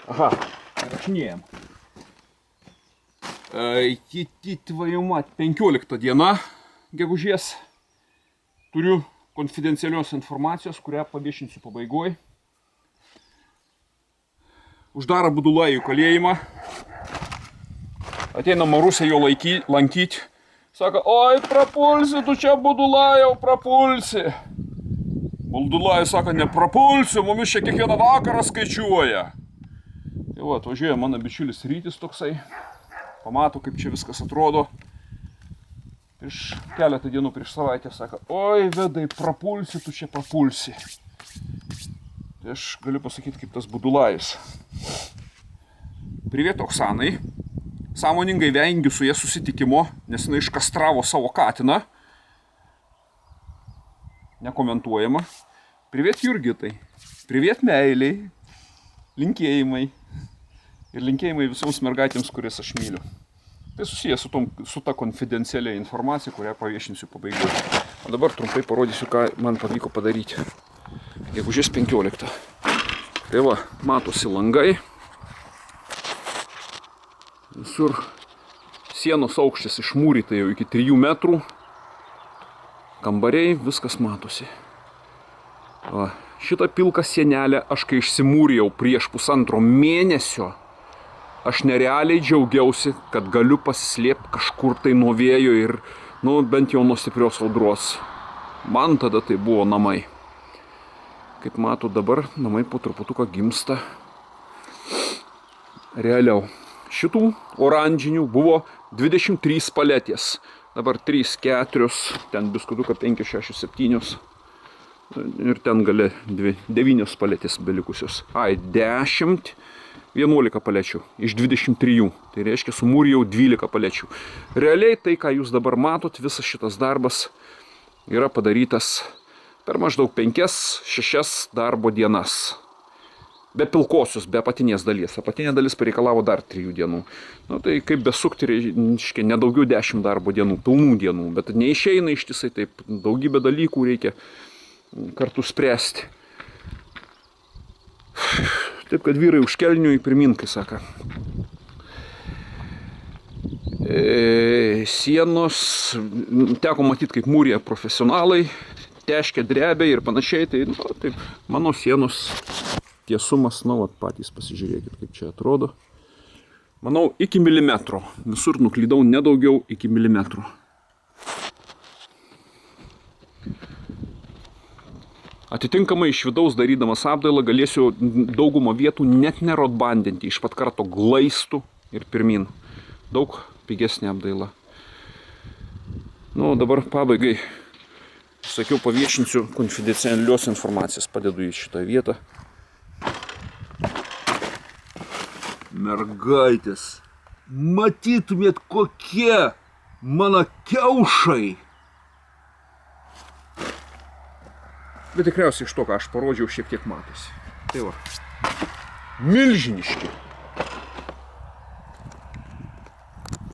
Ага, rašinėjom. Tvojų mat, 15 diena gegužės. Turiu konfidencialios informacijos, kurią paviešinsiu pabaigoj. Uždaro Budulajų kalėjimą. Ateina Marusė jo lankyti. Sako, oi, prapulsi, tu čia Budulajau, prapulsi. Budulajai sako, neprapulsiu, mumis čia kiekvieną vakarą skaičiuoja. Tai va, atvažiuoja mano bičiulis Rytis toksai. Pamato, kaip čia viskas atrodo. Prieš keletą dienų, prieš savaitę, sako, oi, Vedai, prapulsi, tu čia prapulsi. Tai aš galiu pasakyti, kaip tas Budulajus. Priviet Oksanai. Sąmoningai vengiu su jie susitikimo, nes jinai iškastravo savo katiną. Nekomentuojama. Priviet Jurgitai. Priviet meiliai. Linkėjimai. Ir linkėjimai visoms mergaitėms, kurias aš myliu. Tai susijęs su ta konfidencialia informacija, kurią paviešinsiu pabaigoje. O dabar trumpai parodysiu, ką man pavyko padaryti. Gegužės 15. Tai va, matosi langai. Visur sienos aukštis išmūryta jau iki 3 metrų. Kambariai, viskas matosi. Va, šitą pilką sienelę aš kai išsimūrijau prieš 1,5 mėnesio, aš nerealiai džiaugiausi, kad galiu pasislėpti kažkur tai nuo vėjo ir, bent jau nuo stiprios audros. Man tada tai buvo namai. Kaip mato, dabar namai po truputuką gimsta realiau. Šitų oranžinių buvo 23 paletės. Dabar 3, 4, ten biskutuką 5, 6, 7. Ir ten gale 9 paletės belikusios. 10, 11 palečių iš 23. Tai reiškia, sumūrijau 12 palečių. Realiai tai, ką jūs dabar matot, visas šitas darbas yra padarytas per maždaug 5-6 darbo dienas. Be pilkosios, be apatinės dalies. Apatinė dalis pareikalavo dar 3 dienų. Tai kaip besukti, reiškia, nedaugiau 10 darbo dienų, pilnų dienų. Bet neišeina ištisai, taip daugybė dalykų reikia kartu spręsti. Taip, kad vyrai už kelnių į pirmin, kai saka. Sienos, teko matyti, kaip mūrė profesionalai, teškia, drebia ir panašiai. Tai, taip, mano sienos tiesumas, patys pasižiūrėkit, kaip čia atrodo. Manau, iki milimetro. Visur nuklydau nedaugiau iki milimetro. Atitinkamai iš vidaus darydamas apdailą galėsiu daugumą vietų net nerodbandinti, iš pat karto glaistų ir pirmin. Daug pigesnė apdaila. Dabar pabaigai, sakiau, paviešinsiu konfidencialios informacijos, padedu į šitą vietą. Mergaitės, matytumėt, kokie mano kiaušai. Bet tikriausiai iš to, ką aš parodžiau, šiek tiek matosi. Tai va, milžiniški.